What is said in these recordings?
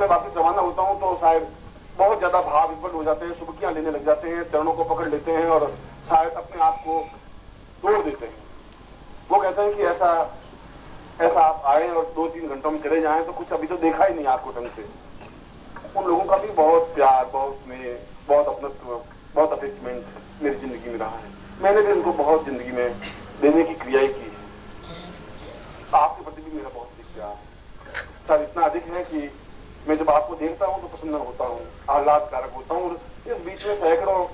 वापस रवाना होता हूँ तो शायद बहुत ज्यादा भाव विफल हो जाते हैं, सुबकियां लेने लग जाते हैं, चरणों को पकड़ लेते हैं और शायद अपने आप को तोड़ देते हैं। वो कहते हैं कि ऐसा आप आए और 2-3 घंटों में चले जाएं तो कुछ अभी तो देखा ही नहीं आपको ढंग से। उन लोगों का भी बहुत प्यार, बहुत स्नेह, बहुत अपनत्व, बहुत अटैचमेंट मेरी जिंदगी में रहा है। मैंने भी उनको बहुत जिंदगी में देने की क्रिया ही की है। आपके प्रति भी मेरा बहुत अधिक प्यार, शायद इतना अधिक है कि मैं जब आपको देखता हूं तो प्रसन्न होता हूं, आह्लादकारक होता हूं। इस बीच में सैकड़ों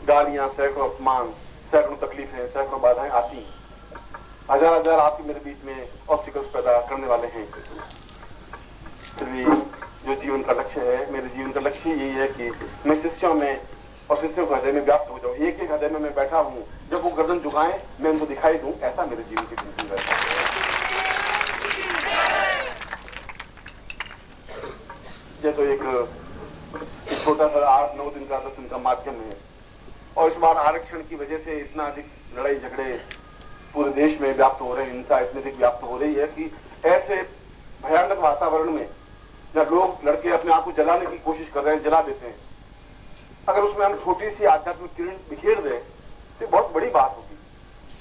गालियां, सैकड़ों अपमान, सैकड़ों तकलीफें, सैकड़ों बाधाएं आती हैं। हजार आपके मेरे बीच में ऑब्स्टिकल्स पैदा करने वाले हैं। फिर भी जो जीवन का लक्ष्य है, मेरे जीवन का लक्ष्य यही है कि मैं शिष्यों में और शिष्यों के हृदय में व्याप्त हो जाऊं। एक एक हृदय में मैं बैठा हूं, जब वो गर्दन झुकाएं मैं उनको दिखाई दूं। ऐसा मेरे जीवन की थिंकिंग है। ये तो एक छोटा सा 8-9 दिन का 10 दिन का माध्यम है और इस बार आरक्षण की वजह से इतना अधिक लड़ाई झगड़े पूरे देश में व्याप्त हो रहे हैं, हिंसा इतनी अधिक व्याप्त हो रही है कि ऐसे भयानक वातावरण में जब लोग लड़के अपने आप को जलाने की कोशिश कर रहे हैं, जला देते हैं, अगर उसमें हम छोटी सी आध्यात्मिक किरण बिखेर दें तो बहुत बड़ी बात होगी।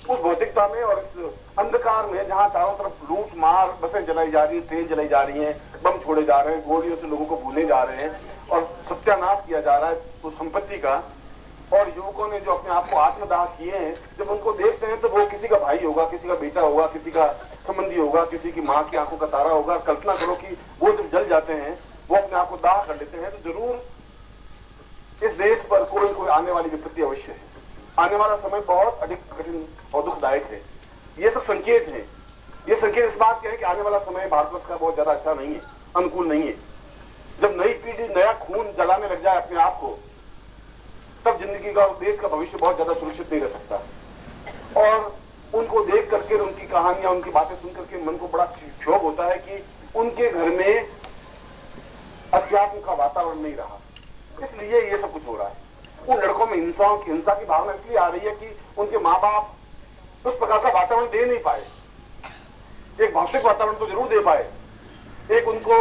उस भौतिकता में और इस अंधकार में जहां चारों तरफ लूट मार, बसें जलाई जा रही है, ट्रेन जलाई जा रही है, बम छोड़े जा रहे हैं, गोलियों से लोगों को भूले जा रहे हैं और सत्यानाश किया जा रहा है उस संपत्ति का, और युवकों ने जो अपने आप को आत्मदाह किए हैं, जब उनको देखते हैं तो वो किसी का भाई होगा, किसी का बेटा होगा, किसी का संबंधी होगा, किसी की माँ की आंखों का तारा होगा। कल्पना करो कि वो जब जल जाते हैं, वो अपने आप को दाह कर लेते हैं, तो जरूर इस देश पर कोई कोई आने वाली विपत्ति अवश्य है। आने वाला समय बहुत अधिक कठिन और दुखदायक है। ये सब संकेत है। ये संकेत इस बात के है कि आने वाला समय भारतवर्ष का बहुत ज्यादा अच्छा नहीं है, अनुकूल नहीं है। जब नई पीढ़ी नया खून जलाने लग जाए अपने आप को, तब जिंदगी का और देश का भविष्य बहुत ज्यादा सुरक्षित नहीं रह सकता। और उनको देख करके, उनकी कहानियां, उनकी बातें सुन करके मन को बड़ा क्षोभ होता है कि उनके घर में अध्यात्म का वातावरण नहीं रहा, इसलिए ये सब कुछ हो रहा है। उन लड़कों में हिंसा की भावना इसलिए आ रही है कि उनके माँ बाप उस प्रकार का वातावरण दे नहीं पाए। एक भौतिक वातावरण तो जरूर दे पाए, एक उनको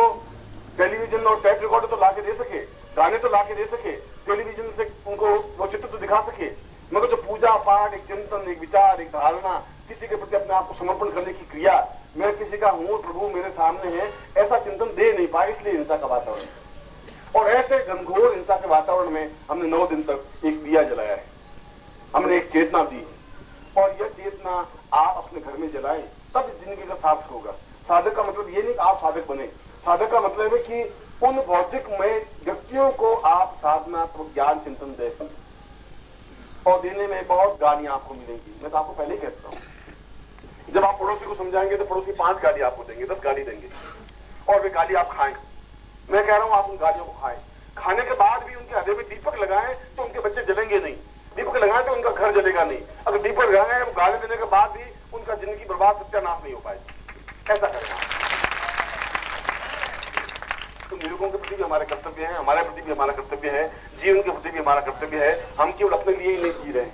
टेलीविजन और टेप रिकॉर्डर तो लाके दे सके, गाने तो लाके दे सके, टेलीविजन से उनको वो चित्र तो दिखा सके, मगर जो पूजा पाठ, एक चिंतन, एक विचार, एक धारणा, किसी के प्रति अपने आप को समर्पण करने की क्रिया, मैं किसी का हूं, प्रभु मेरे सामने है, ऐसा चिंतन दे नहीं पाए, इसलिए हिंसा का वातावरण। और ऐसे घनघोर हिंसा के वातावरण में हमने 9 दिन तक एक दिया जलाया है, हमने एक चेतना दी है, और यह चेतना आप अपने घर में जलाएं, तब जिंदगी का सार्थक होगा। साधक का मतलब ये नहीं कि आप साधक बने, साधक का मतलब है कि उन भौतिकमय व्यक्तियों को आप साधनात्मक ज्ञान चिंतन दें, और देने में बहुत गालियां आपको मिलेंगी। मैं तो आपको पहले ही कहता हूं, जब आप पड़ोसी को समझाएंगे तो पड़ोसी 5 गाली आपको देंगे, 10 गाली देंगे, और वे गाली आप खाएं। मैं कह रहा हूं आप उन गालियों को खाएं, खाने के बाद भी उनके हृदय में दीपक लगाएं तो उनके बच्चे जलेंगे नहीं, दीपक लगाएं तो उनका घर जलेगा नहीं। अगर दीपक लगाएं, गाली देने के बाद भी उनका जिंदगी बर्बाद, सत्यानाश नहीं हो पाएगी। ऐसा करना तो निरूपकों के प्रति भी हमारे कर्तव्य है, हमारे प्रति भी हमारा कर्तव्य है, जीवन के प्रति भी हमारा कर्तव्य है। हम केवल अपने लिए ही नहीं जी रहे हैं।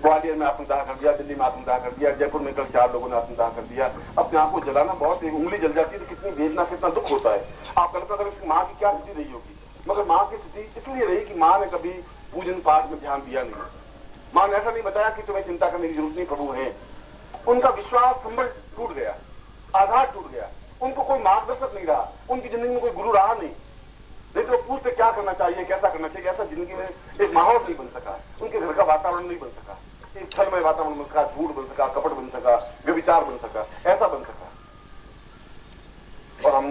ग्वालियर में आत्मदाह कर दिया, दिल्ली में आत्मदाह कर दिया, जयपुर में कल 4 लोगों ने आत्मदाह कर दिया। अपने आप को जलाना बहुत, उंगली जल जाती है तो कितनी वेदना, कितना दुख होता है। आप कल्पना करें उसकी माँ की क्या स्थिति रही होगी, मगर माँ की स्थिति इसलिए रही कि माँ ने कभी पूजन पाठ में ध्यान दिया नहीं। माँ ने ऐसा नहीं बताया कि तुम्हें चिंता करने की जरूरत नहीं, प्रभु है। उनका विश्वास संबल टूट गया, आधार टूट गया, उनको कोई मार्गदर्शक नहीं रहा, उनकी जिंदगी में कोई गुरु रहा नहीं तो पूछते क्या करना चाहिए, कैसा करना चाहिए। ऐसा जिंदगी में एक माहौल नहीं बन सका, उनके घर का वातावरण नहीं बन सका, एक छलमय वातावरण बन सका, झूठ बन सका, कपट बन सका, व्यभिचार बन सका, ऐसा बन सका। और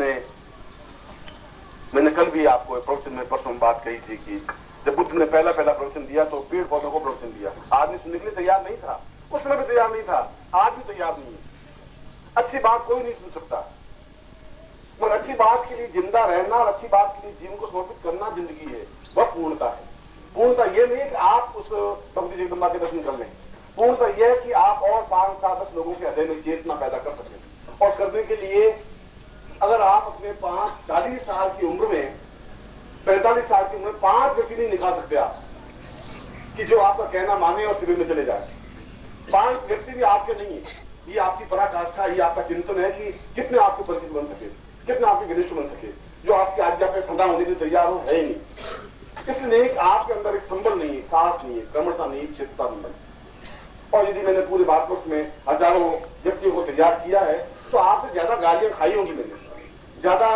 मैंने कल भी आपको प्रवचन में परसों बात कही थी कि जब बुद्ध ने पहला प्रवचन दिया तो पेड़ पौधों को प्रवचन दिया। आदमी सुनने के लिए तैयार नहीं था, उस समय भी तैयार नहीं था, आज भी तैयार नहीं है। अच्छी बात कोई नहीं सुन सकता, मगर अच्छी बात के लिए जिंदा रहना और अच्छी बात के लिए जीवन को समर्पित करना जिंदगी है, वह पूर्णता है। पूर्णता यह नहीं है कि आप उस भक्ति जगदम्बा के दर्शन कर लें, पूर्णता यह है कि आप और 5-7-10 लोगों के हृदय में चेतना पैदा कर सकें। और करने के लिए अगर आप अपने 40 साल की उम्र में, 45 साल की उम्र में 5 व्यक्ति नहीं निकाल सकते आप कि जो आपका कहना माने और शिविर में चले जाए। 5 व्यक्ति भी आपके नहीं है। ये आपकी पराकाष्ठा, ये आपका चिंतन है कि कितने आपके परिचित बन सके, कितने आपके घनिष्ठ बन सके। जो आपकी आज्ञा पे ठंडा होने के लिए तैयार हो, है ही नहीं। इसलिए एक आपके अंदर एक संबल नहीं है, साहस नहीं है, क्रमणता नहीं है, चेतता नहीं है। और यदि मैंने पूरे भारतवर्ष में हजारों व्यक्तियों को तैयार किया है तो आपसे ज्यादा गालियां खाई होंगी, मैंने ज्यादा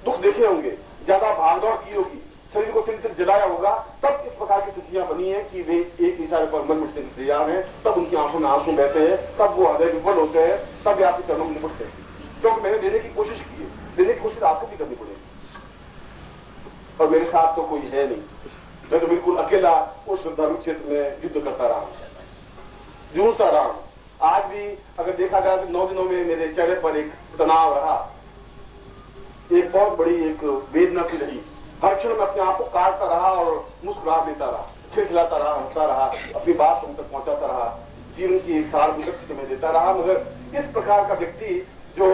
दुख देखे होंगे, ज्यादा भागदौड़ की होगी, शरीर को तिल जलाया होगा, तब इस प्रकार की स्थितियां बनी है कि वे एक इशारे पर मर मिटने के तैयार हैं, तब उनकी आंखों में आंसू बहते हैं, तब वो हृदय विफल होते हैं, तब वे आपके चरणों में निपटते हैं। क्योंकि मैंने देने की कोशिश की है, देने की कोशिश आपको भी करनी पड़ेगी। और मेरे साथ तो कोई है नहीं, मैं तो बिल्कुल अकेला उस धर्म क्षेत्र में युद्ध करता रहा हूं, जूझता रहा हूं। आज भी अगर देखा जाए तो 9 दिनों में मेरे चेहरे पर एक तनाव रहा, एक बहुत बड़ी एक वेदना सी रही। हर क्षण में अपने आप को काटता रहा और मुस्कुरा देता रहा, खिलखिलाता रहा, हंसता रहा, अपनी बात तुम तक पहुंचाता रहा, जीवन की एक सार में देता रहा। मगर इस प्रकार का व्यक्ति जो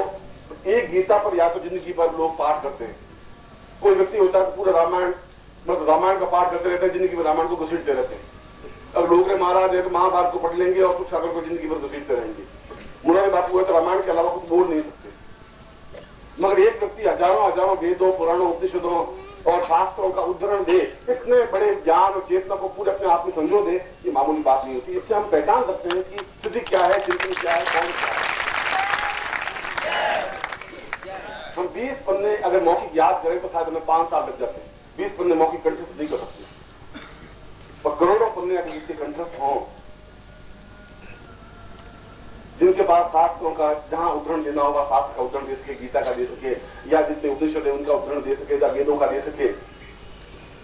एक गीता पर या तो जिंदगी भर लोग पाठ करते हैं, कोई व्यक्ति होता है पूरा रामायण बस रामायण का पाठ करते रहते हैं, जिंदगी भर रामायण को घसीटते रहते हैं। अब लोग महाराज है तो महाभारत को पढ़ लेंगे और कुछ अगर को जिंदगी भर घसीटते रहेंगे। मुरारी बापू है तो रामायण के अलावा कुछ बोल नहीं सकते। मगर एक व्यक्ति हजारों वेदों, पुराणों, उपनिषदों और शास्त्रों का उद्धरण दे, इतने बड़े ज्ञान और चेतना को पूरे अपने आप में संजो दे, ये मामूली बात नहीं होती। इससे हम पहचान सकते हैं कि स्थिति क्या है, चिंतन क्या है, कौन क्या है। हम 20 पन्ने अगर मौखिक याद करें तो शायद हमें 5 साल लग जाते हैं। 20 पन्ने मौखिक कंठस्थ नहीं कर सकते, और करोड़ों पन्ने अगर जिसके कंठस्थ हों, जिनके पास शास्त्रों का जहां उदाहरण देना होगा शास्त्र का उदाहरण दे सके, गीता का दे सके, या जितने उपनिषद है उनका उदाहरण दे सके, या वेदों का दे सके,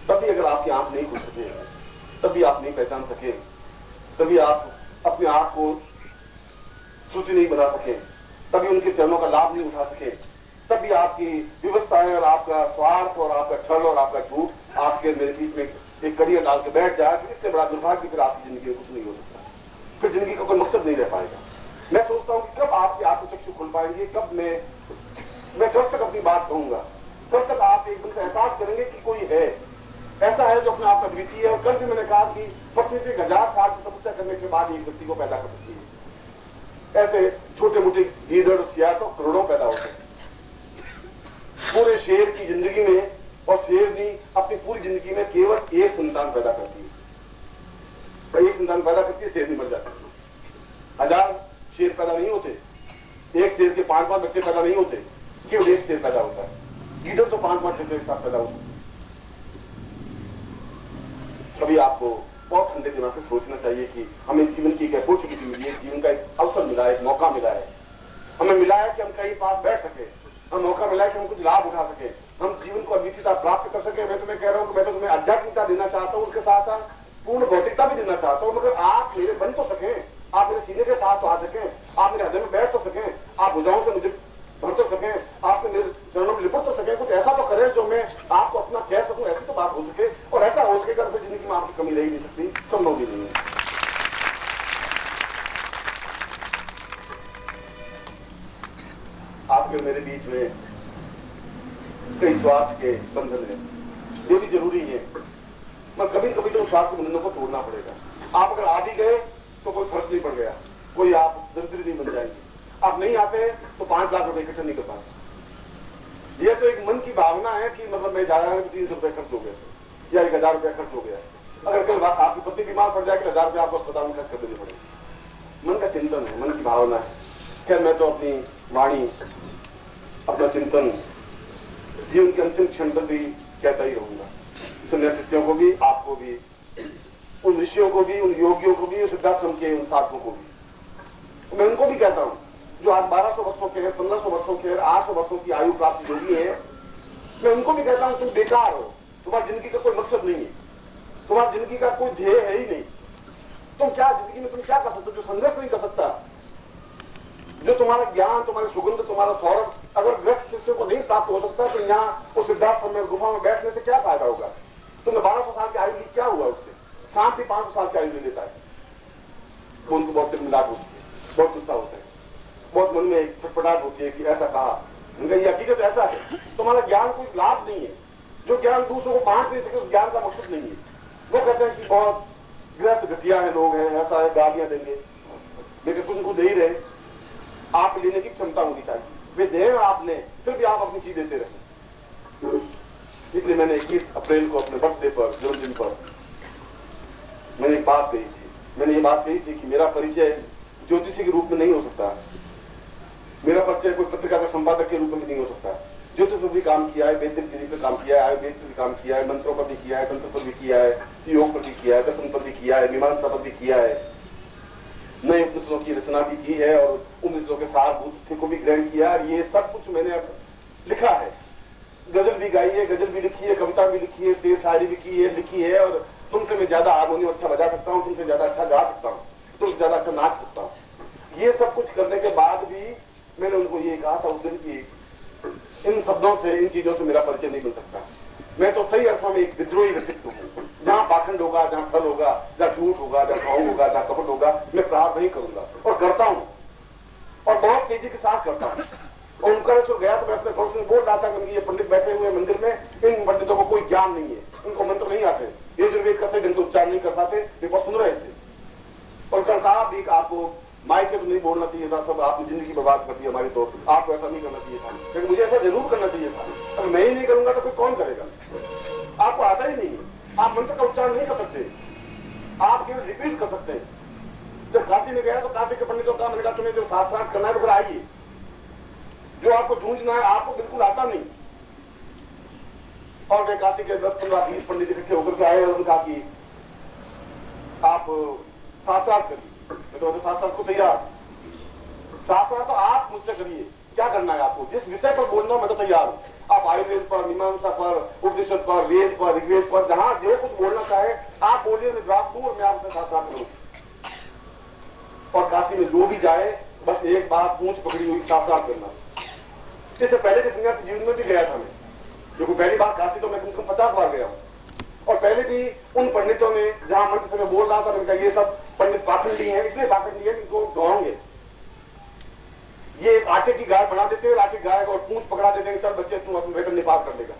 तभी अगर आपकी आंख नहीं खुल सके, तभी आप नहीं पहचान सके, तभी आप अपने आप को श्रुति नहीं बना सके, तभी उनके चरणों का लाभ नहीं उठा सके, तभी आपकी व्यवस्थाएं और आपका स्वार्थ और आपका छल और आपका झूठ आपके मेरे बीच में एक कड़ियां डाल के बैठ जाए, तो इससे बड़ा दुर्भाग्य फिर आपकी जिंदगी में कुछ नहीं हो सकता। फिर जिंदगी का कोई मकसद नहीं रह पाएगा। मैं सोचता हूं कि कब आपके आत्मचक्षु खुल पाएंगे, कब मैं कब तक अपनी बात कहूंगा, कब तक आप एक दिन से एहसास करेंगे कि कोई है ऐसा है जो अपने आप का द्वितीय है। और कल भी मैंने कहा कि पत्नी से 1000 साल की तपस्या करने के बाद एक व्यक्ति को पैदा कर सकती है। ऐसे छोटे मोटे गीदड़ सियार तो करोड़ों पैदा होते हैं पूरे शेर की जिंदगी में, और शेरनी अपनी पूरी जिंदगी में केवल एक संतान पैदा करती है। एक संतान पैदा करती है, शेरनी मर जाती है। 1000 शेर पैदा नहीं होते, एक शेर के 5-5 बच्चे पैदा नहीं होते, केवल एक शेर पैदा होता है। गीदड़ तो 5-5 बच्चे एक साथ पैदा होते हैं। कभी आपको बहुत ठंडे दिमाग से सोचना चाहिए कि हमें जीवन की एक अपॉर्चुनिटी मिली है, जीवन का एक अवसर मिला है, एक मौका मिला है, हमें मिला है कि हम कहीं पास बैठ सके, हम मौका मिला है कि हम कुछ लाभ उठा सके, हम जीवन को अद्वितीयता प्राप्त कर सके। मैं तुम्हें कह रहा हूं कि मैं तो तुम्हें आध्यात्मिकता देना चाहता हूं, उसके साथ साथ पूर्ण भौतिकता भी देना चाहता हूं, मगर आप मेरे बन तो सके, आप मेरे सीने के पास तो आ सके, आप मेरे हृदय में बैठ तो सके, आप भुजाओं से मुझे भर तो सके, आप मेरे चरणों में लिपट तो सके, कुछ ऐसा तो करें जो मैं आपको अपना कह सकूं, ऐसी तो बात हो सके। और ऐसा हो सकेगा तो जिंदगी में आपकी कमी रह ही नहीं सकती, संभव भी नहीं है। आपके मेरे बीच में कई स्वार्थ के बंधन है, ये भी जरूरी है, मगर कभी कभी तो स्वार्थ के बंधनों को तोड़ना पड़ेगा। आप अगर आ भी गए तो कोई फर्क नहीं पड़ गया, कोई आप दरिद्र नहीं बन जाएंगे। आप नहीं आते तो 5 लाख रुपए इकट्ठा नहीं कर पाते। ये तो एक मन की भावना है कि मतलब मैं जा रहा हूं 300 रुपए खर्च हो गया या 1000 रुपया खर्च हो गया। अगर कल बात आपकी पत्नी बीमार पड़ जाए कि 1000 रुपया आपको अस्पताल में खर्च कर देनी पड़ेगी। मन का चिंतन है, मन की भावना है। खैर मैं तो अपनी वाणी, अपना चिंतन जीवन के अंतिम क्षण तक भी कहता ही रहूंगा, सुनने शिष्यों को भी, आपको भी, उन ऋषियों को भी, उन योगियों को भी, सिद्धाश्रम के उन साधकों को भी। मैं उनको भी कहता हूं जो आज 1200 वर्षों के हैं, 1500 वर्षों के हैं, 800 वर्षों की आयु प्राप्त योगी है। मैं उनको भी कहता हूं तुम बेकार हो, तुम्हारी जिंदगी का कोई मकसद नहीं है, तुम्हारी जिंदगी का कोई ध्येय है ही नहीं। तुम क्या जिंदगी में तुम क्या कर सकते हो जो संघर्ष नहीं कर सकता, जो तुम्हारा ज्ञान, तुम्हारी सुगंध, तुम्हारा सौरभ अगर ग्रस्त शिष्य को नहीं प्राप्त हो सकता तो यहाँ उस सिद्धाश्रम में गुफा में बैठने से क्या फायदा होगा। तुम्हें 1200 साल की आयु की क्या हुआ उससे, शांति 500 साल की आयु ले लेता है। उनको बहुत मिलाप होती है, बहुत गुस्सा होता है, बहुत मन में एक छटपटाहट होती है कि ऐसा कहा। ये हकीकत ऐसा है, तुम्हारा ज्ञान कोई लाभ नहीं है, जो ज्ञान दूसरों को बांट नहीं सके उस ज्ञान का मकसद नहीं है। वो कहते हैं कि बहुत गृहस्थ घटिया है, लोग हैं, ऐसा है, गालियां देंगे, लेकिन तुमको दे ही रहे। आप लेने की क्षमता होनी चाहिए, वे दें आपने, फिर भी आप अपनी चीज देते रहे। इसलिए मैंने 21 अप्रैल को अपने बर्थडे पर, जन्मदिन पर मैंने एक बात कही थी। मैंने ये बात कही थी कि मेरा परिचय ज्योतिषी के रूप में नहीं हो सकता, मेरा परिचय कोई पत्रिका का संपादक के रूप में नहीं हो सकता। ज्योतिष पर भी काम किया है, वैदिक विधि पर काम किया है, आयुर्वेद पर भी काम किया है, मंत्रों पर भी किया है, तंत्र पर भी किया है, योग पर भी किया है, दर्शन पर भी किया है, मीमांसा पर भी किया है, नए उपनिषदों की रचना भी की है और उपनिषदों के सारभूत को भी ग्रहण किया है। ये सब कुछ मैंने अब लिखा है, गजल भी गाई है, गजल भी लिखी है, कविता भी लिखी है, शेर शायरी भी की है, लिखी है। और तुमसे मैं ज्यादा हारमोनियम अच्छा बजा सकता हूँ, तुमसे ज्यादा अच्छा गा सकता हूँ, तुमसे ज्यादा अच्छा नाच सकता हूँ। ये सब कुछ करने के बाद भी मैंने उनको ये कहा था उस दिन की इन शब्दों से, इन चीजों से मेरा परिचय नहीं मिल सकता। मैं तो सही अर्थों में एक विद्रोही व्यक्तित्व हूँ। जहाँ पाखंड होगा, जहाँ छल होगा, जहाँ झूठ होगा, जहाँ भाव होगा, जहाँ कपट होगा, मैं प्रहार नहीं करूंगा और करता हूँ और बहुत तेजी के साथ करता हूँ। और ओंकारेश्वर गया तो मैं अपने पड़ोस में बोल रहा था कि ये पंडित बैठे हुए मंदिर में, इन पंडितों को कोई ज्ञान नहीं है, इनको मंत्र नहीं आते, ये जो वेद का सही ढंग से उच्चारण नहीं कर पाते, वे बहुत सुन रहे थे। और कहा भी आपको माइक से तो नहीं बोलना चाहिए था, सब आपने जिंदगी बर्बाद कर दी हमारी, तो आपको ऐसा नहीं करना चाहिए था, लेकिन मुझे ऐसा जरूर करना चाहिए था। अगर मैं ही नहीं करूंगा तो कोई कौन करेगा? आपको आता ही नहीं है, आप मंत्र का उच्चारण नहीं कर सकते, आप केवल रिपीट कर सकते हैं। जब काशी में गया तो काशी के पंडितों का मैंने कहा तुम्हें जो शास्त्रार्थ करना है तो फिर आइए, जो आपको जूझना है आपको बिल्कुल आता नहीं। और वे काशी के 10, 15, 20 पंडित इकट्ठे होकर के आए और उनका कि आप शास्त्रार्थ करिए। तो शास्त्रार्थ को तैयार, शास्त्रार्थ तो आप मुझसे करिए, क्या करना है आपको, जिस विषय पर बोलना मैं तो तैयार हूँ। आप आयुर्वेद पर, मीमांसा पर, उपनिषद पर, वेद पर, ऋग्वेद पर, जहां जो कुछ बोलना चाहे आप बोलिए, मैं जवाब दूं और मैं आपसे शास्त्रार्थ करूँ। और काशी में जो भी जाए बस एक बात पूंछ पकड़ी हुई, शास्त्रार्थ करना। इससे पहले के सन्यासी जीवन में भी गया था मैं, क्योंकि पहली बार काशी तो मैं कम से कम 50 बार गया हूँ। और पहले भी उन पंडितों ने जहां मंच से मैं बोल रहा था, मैंने कहा ये सब पंडित पाखंडी हैं, इसलिए पाखंडी है इनको ढोंगे। ये एक आटे की गाय बना देते हैं, आटे की गाय को पूंछ पकड़ा देते हैं, चल बच्चे तू अपने वेतन निपात कर लेगा,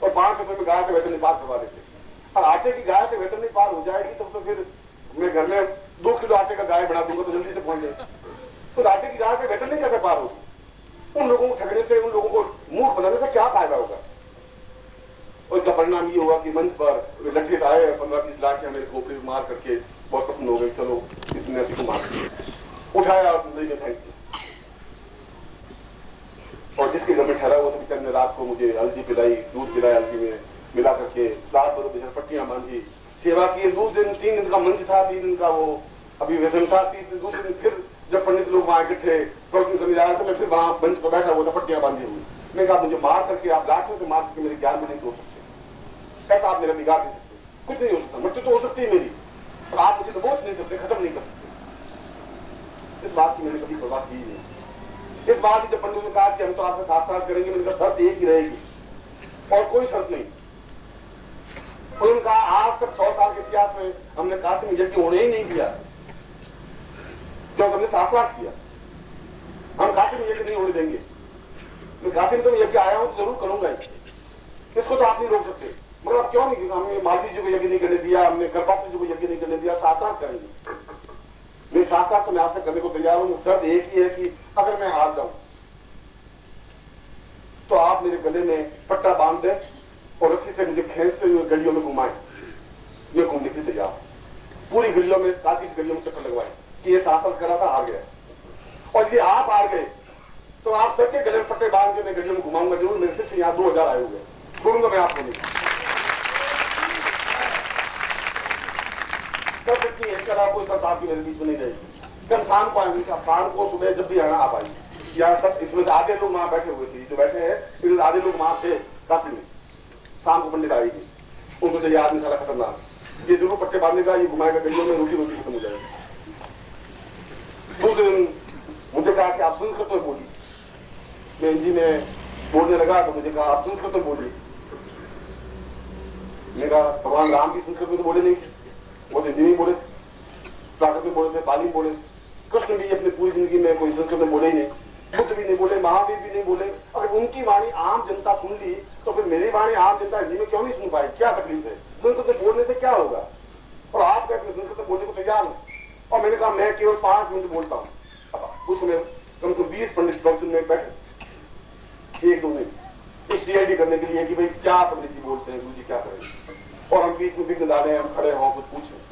और 5 रुपए में गाय से वेतन निपात करवा देते हैं। और आटे की गाय से वेतन निपात हो जाएगी तब तो फिर मैं घर में 2 किलो आटे का गाय बना दूंगा तो जल्दी से पहुंच जाएगा। तो आटे की गाय से वेतन नहीं कैसे पार होगी? उन लोगों को ठगने से, उन लोगों को मूर्ख बनाने से क्या फायदा होगा? और इसका परिणाम ये होगा कि मंच पर लठित आए, 15-20 लाख मेरे खोपड़ी मार करके बहुत पसंद हो गई, चलो इस सन्यासी को मार उठाया और नदी में फेंक दिया। और जिसके घर में ठहरा हुआ था बेचारे ने रात को मुझे हल्दी पिलाई, दूध पिलाया, हल्दी में मिला करके, रात भर बेचारे पट्टियां बांधी, सेवा की। 3 दिन का मंच था, 3 दिन का वो अभिवेदन था, 3 दिन दूसरे दिन फिर जब पंडित लोग वहां इकट्ठे प्रवचन करने जा रहे थे, मैं फिर वहां मंच पर बैठा हुआ था, पट्टियां बांधी हुई। मैं कहा मुझे मार करके, आप लाठों से मार करके मेरे ज्ञान में नहीं तोड़ सकते, कैसा आप मेरा बिगाड़ नहीं सकते, कुछ नहीं हो सकता, मृत्यु तो हो सकती है मेरी, और आप मुझे दबोच नहीं सकते, खत्म नहीं कर सकते। इस बात की मैंने कभी परवाह की नहीं। इस बात की जब पंडित ने कहा कि हम तो आपसे शास्त्रार्थ करेंगे, मैंने कहा शर्त एक ही रहेगी और कोई शर्त नहीं। उन्होंने कहा आज तक 100 साल के इतिहास में हमने काशी में यज्ञ होने ही नहीं दिया, क्योंकि हमने शास्त्रार्थ किया। हम काशी में यज्ञ नहीं होने देंगे। मैं काशी में तो यज्ञ आया हूं तो जरूर करूंगा, इसको तो आप नहीं रोक सकते। मगर आप क्यों नहीं? हमने मालवी जी को यज्ञ नहीं करने दिया, हमने गर्भपात जी को यज्ञ नहीं करने दिया, शास्त्रार्थ करेंगे। मैं शास्त्रार्थ तो मैं आपसे करने को तैयार हूं। शर्त एक ही है कि अगर मैं हार जाऊं तो आप मेरे गले में पट्टा बांध दें और रस्सी से मुझे खींचते हुए गलियों में घुमाएं। मैं घूमने के लिए तैयार हूं, पूरी गलियों में, काशी की गलियों में चक्कर लगवाएं कि ये शास्त्रार्थ करा था, हार गया। और ये आप हार गए तो आप सबके गले में पट्टे बांध के मैं गलियों में घुमाऊंगा जरूर। मेरे शिष्य यहाँ 2000 आए हुए, छोड़ूंगा मैं आपको नहीं। सब सच्ची है, कोई शर्त आपकी मेरे बीच में नहीं रहेगी। कल शाम को आएंगे, शाम को सुबह जब भी आना आप आइए। यहाँ सब इसमें से आधे लोग वहां बैठे हुए थे, जो बैठे हैं फिर आधे लोग वहां थे काशी में। शाम को पंडित आएगी, उनको तो ये आदमी सारा खतरनाक, ये जरूर पट्टे बांधेगा, ये घुमाएगा गलियों में, रोटी रोटी खत्म हो जाएगी। दूसरे दिन मुझे कहा कि आप संस्कृत में बोली। मैं हिंदी में बोलने लगा तो मुझे कहा आप संस्कृत में बोलिए। मैंने कहा भगवान राम भी संस्कृत में तो बोले नहीं, वो हिंदी नहीं बोले, प्राकृत में बोले थे, पाली में बोले। कृष्ण भी अपनी पूरी जिंदगी में कोई संस्कृत में बोले ही नहीं, बुद्ध भी नहीं बोले, महावीर भी नहीं बोले। अगर उनकी वाणी आम जनता सुन ली तो फिर मेरी वाणी आम जनता हिंदी में क्यों नहीं सुन पाई? क्या तकलीफ है? संस्कृत में बोलने से क्या होगा? और आप कहते हैं संस्कृत में बोलने को तैयार हूं। और मैंने कहा मैं केवल 5 मिनट बोलता हूँ। उसमें कम से कम 20 पंडित प्रवचन में बैठे, 1-2 नहीं, सीआईडी करने के लिए कि भाई क्या पंडित जी बोल बीच में विघ्न डाले, हम खड़े हों, कुछ पूछें।